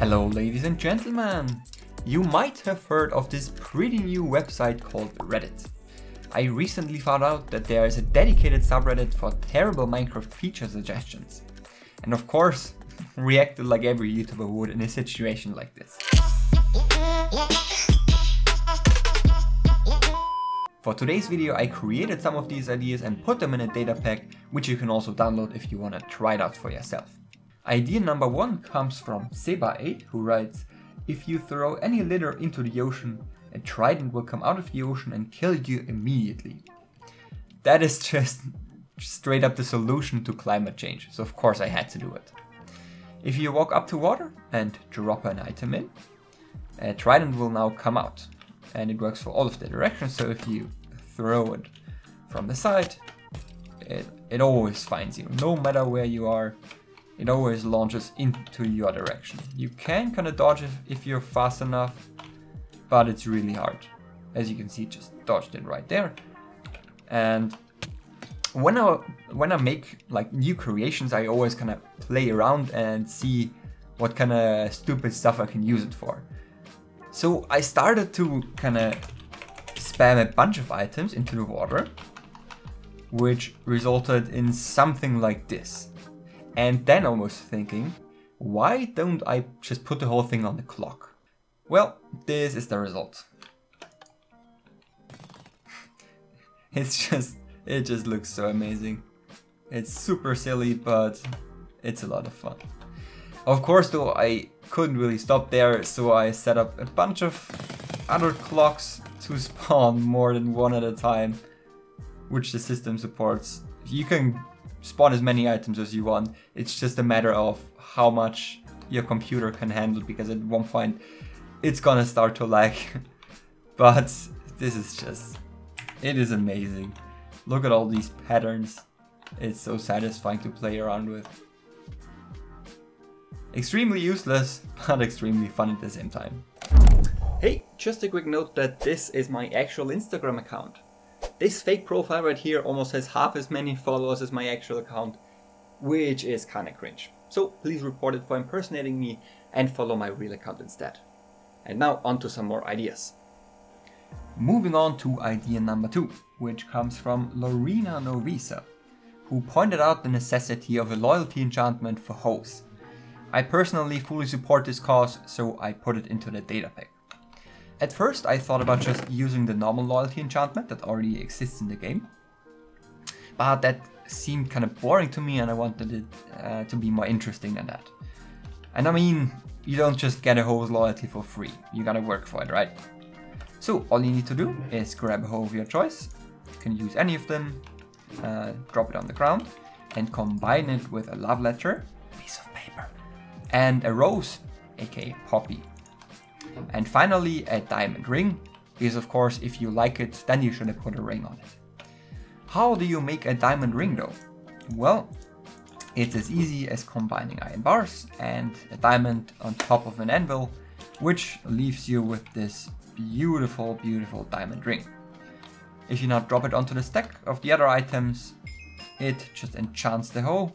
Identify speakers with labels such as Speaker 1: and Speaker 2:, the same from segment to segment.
Speaker 1: Hello ladies and gentlemen! You might have heard of this pretty new website called Reddit. I recently found out that there is a dedicated subreddit for terrible Minecraft feature suggestions. And of course, reacted like every YouTuber would in a situation like this. For today's video I created some of these ideas and put them in a data pack, which you can also download if you want to try it out for yourself. Idea number 1 comes from Seba8, who writes, if you throw any litter into the ocean, a trident will come out of the ocean and kill you immediately. That is just straight up the solution to climate change, so of course I had to do it. If you walk up to water and drop an item in, a trident will now come out. And it works for all of the directions, so if you throw it from the side, it always finds you. No matter where you are, it always launches into your direction. You can kind of dodge it if you're fast enough, but it's really hard. As you can see, just dodged it right there. And when I make like new creations, I always kind of play around and see what kind of stupid stuff I can use it for. So I started to kind of spam a bunch of items into the water, which resulted in something like this. And then I was thinking, why don't I just put the whole thing on the clock? Well, this is the result. It just looks so amazing. It's super silly, but it's a lot of fun. Of course though, I couldn't really stop there, so I set up a bunch of other clocks to spawn more than one at a time, which the system supports. You can spawn as many items as you want, it's just a matter of how much your computer can handle, because at one point it's gonna start to lag. But this is just, it is amazing. Look at all these patterns, it's so satisfying to play around with. Extremely useless, but extremely fun at the same time. Hey, just a quick note that this is my actual Instagram account. This fake profile right here almost has half as many followers as my actual account, which is kinda cringe. So please report it for impersonating me and follow my real account instead. And now on to some more ideas. Moving on to idea number 2, which comes from Lorena Novisa, who pointed out the necessity of a loyalty enchantment for hoes. I personally fully support this cause, so I put it into the data pack. At first I thought about just using the normal loyalty enchantment that already exists in the game, but that seemed kind of boring to me and I wanted it to be more interesting than that. And I mean, you don't just get a hoe's loyalty for free, you gotta work for it, right? So all you need to do is grab a hoe of your choice, you can use any of them, drop it on the ground and combine it with a love letter, piece of paper, and a rose, aka poppy. And finally a diamond ring, because of course if you like it, then you should have put a ring on it. How do you make a diamond ring though? Well, it's as easy as combining iron bars and a diamond on top of an anvil, which leaves you with this beautiful, beautiful diamond ring. If you now drop it onto the stack of the other items, it just enchants the hoe,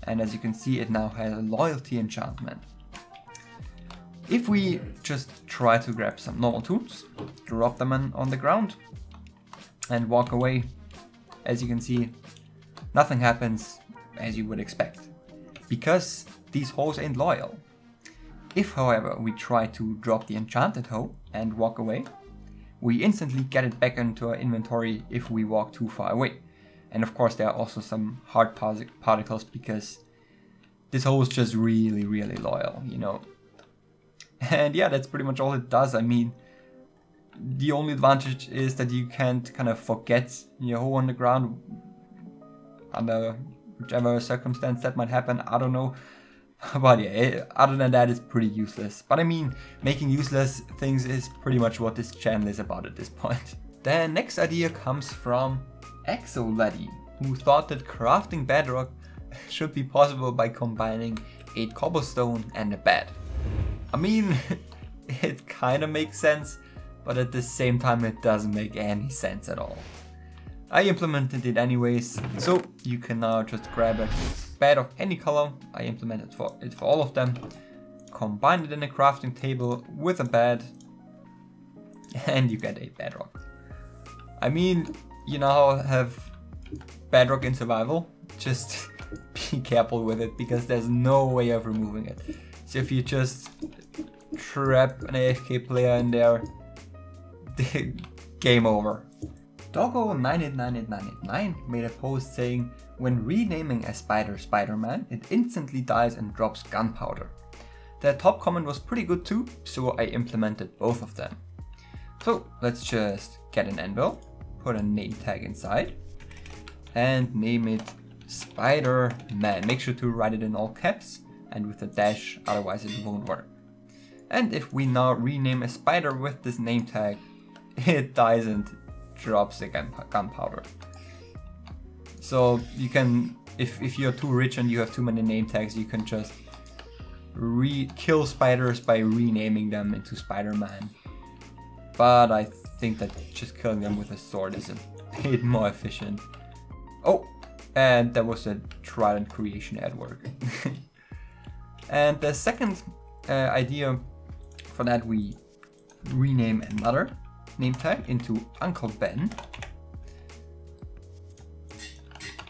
Speaker 1: and as you can see it now has a loyalty enchantment. If we just try to grab some normal tools, drop them on the ground and walk away, as you can see, nothing happens as you would expect, because these hoes ain't loyal. If however we try to drop the enchanted hoe and walk away, we instantly get it back into our inventory if we walk too far away. And of course there are also some hard particles, because this hoe is just really, really loyal, you know. And yeah, that's pretty much all it does. I mean, the only advantage is that you can't kind of forget your hoe on the ground under whichever circumstance that might happen, I don't know. But yeah, other than that, it's pretty useless. But I mean, making useless things is pretty much what this channel is about at this point. The next idea comes from Exoladdy, who thought that crafting Bedrock should be possible by combining 8 cobblestone and a bed. I mean, it kind of makes sense, but at the same time it doesn't make any sense at all. I implemented it anyways, so you can now just grab a bed of any color. I implemented it for all of them, combine it in a crafting table with a bed, and you get a bedrock. I mean, you now have bedrock in survival, just be careful with it because there's no way of removing it. So if you just trap an AFK player in there, game over. Doggo989899 made a post saying, when renaming a spider Spider-Man, it instantly dies and drops gunpowder. The top comment was pretty good too, so I implemented both of them. So let's just get an anvil, put a name tag inside, and name it Spider-Man. Make sure to write it in all caps and with a dash, otherwise it won't work. And if we now rename a spider with this name tag, it dies and drops the gunpowder. So you can, if you're too rich and you have too many name tags, you can just kill spiders by renaming them into Spider-Man. But I think that just killing them with a sword is a bit more efficient. Oh, and there was a Trident creation at work. And the second idea for that, we rename another name tag into Uncle Ben.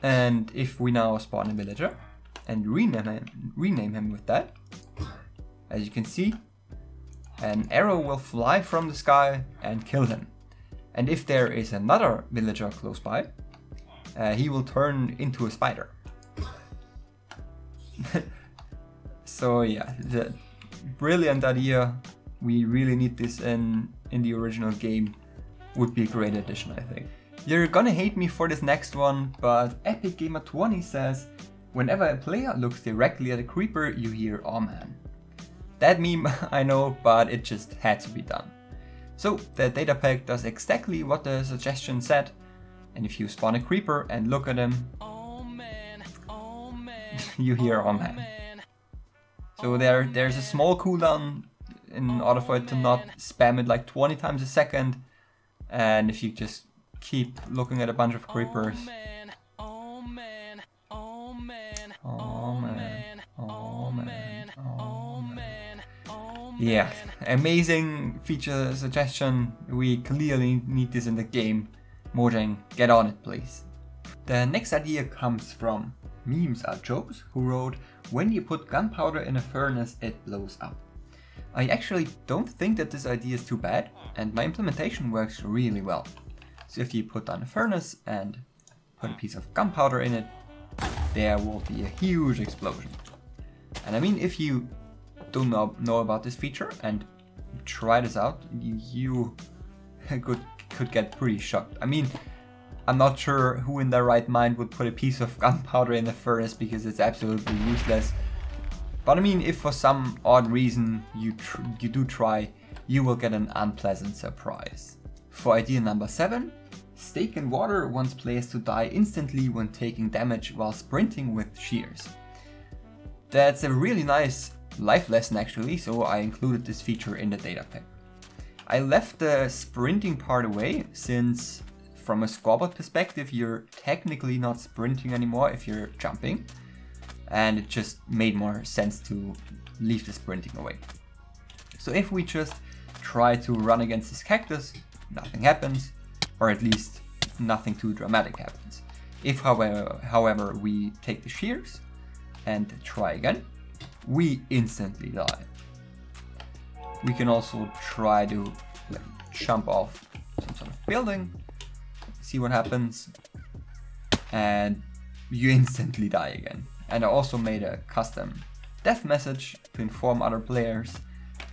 Speaker 1: And if we now spawn a villager and rename him with that, as you can see, an arrow will fly from the sky and kill him. And if there is another villager close by, he will turn into a spider. So yeah, the brilliant idea. We really need this in the original game. Would be a great addition, I think. You're gonna hate me for this next one, but EpicGamer20 says, whenever a player looks directly at a creeper, you hear "oh man." That meme, I know, but it just had to be done. So the data pack does exactly what the suggestion said, and if you spawn a creeper and look at him, oh man, you hear "oh man." So there's a small cooldown in order for it to not spam it like 20 times a second, and if you just keep looking at a bunch of creepers. Oh man, oh man, oh man, oh man, oh man, oh man. Yeah, amazing feature suggestion. We clearly need this in the game. Mojang, get on it please. The next idea comes from Memes Are Jokes, who wrote, when you put gunpowder in a furnace it blows up. I actually don't think that this idea is too bad, and my implementation works really well. So if you put down a furnace and put a piece of gunpowder in it, there will be a huge explosion. And I mean, if you do not know about this feature and try this out, you could get pretty shocked. I mean, I'm not sure who in their right mind would put a piece of gunpowder in a furnace because it's absolutely useless. But I mean, if for some odd reason you do try, you will get an unpleasant surprise. For idea number 7, Steak and Water wants players to die instantly when taking damage while sprinting with shears. That's a really nice life lesson actually, so I included this feature in the data pack. I left the sprinting part away since from a scoreboard perspective you're technically not sprinting anymore if you're jumping, and it just made more sense to leave the sprinting away. So if we just try to run against this cactus, nothing happens, or at least nothing too dramatic happens. If however we take the shears and try again, we instantly die. We can also try to jump off some sort of building, see what happens, and you instantly die again. And I also made a custom death message to inform other players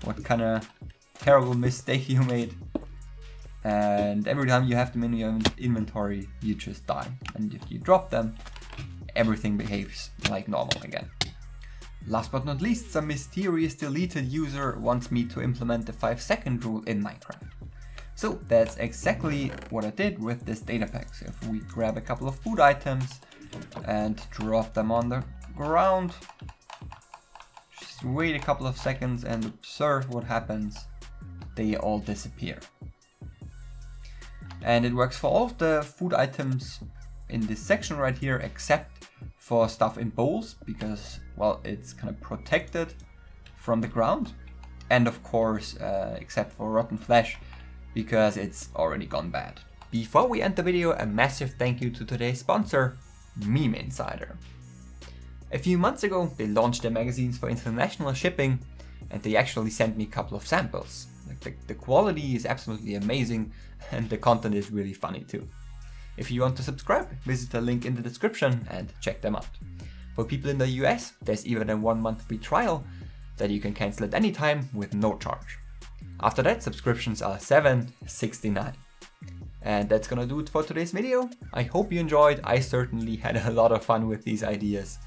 Speaker 1: what kind of terrible mistake you made. And every time you have them in your inventory, you just die. And if you drop them, everything behaves like normal again. Last but not least, some mysterious deleted user wants me to implement the 5-second rule in Minecraft. So that's exactly what I did with this data pack. So if we grab a couple of food items and drop them on the ground, just wait a couple of seconds and observe what happens. They all disappear. And it works for all of the food items in this section right here, except for stuff in bowls, because, well, it's kind of protected from the ground. And of course, except for rotten flesh, because it's already gone bad. Before we end the video, a massive thank you to today's sponsor, Meme Insider. A few months ago, they launched their magazines for international shipping, and they actually sent me a couple of samples. Like the quality is absolutely amazing, and the content is really funny too. If you want to subscribe, visit the link in the description and check them out. For people in the US, there's even a 1-month free trial that you can cancel at any time with no charge. After that, subscriptions are $7.69. And that's gonna do it for today's video. I hope you enjoyed. I certainly had a lot of fun with these ideas.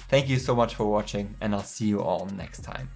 Speaker 1: Thank you so much for watching, and I'll see you all next time.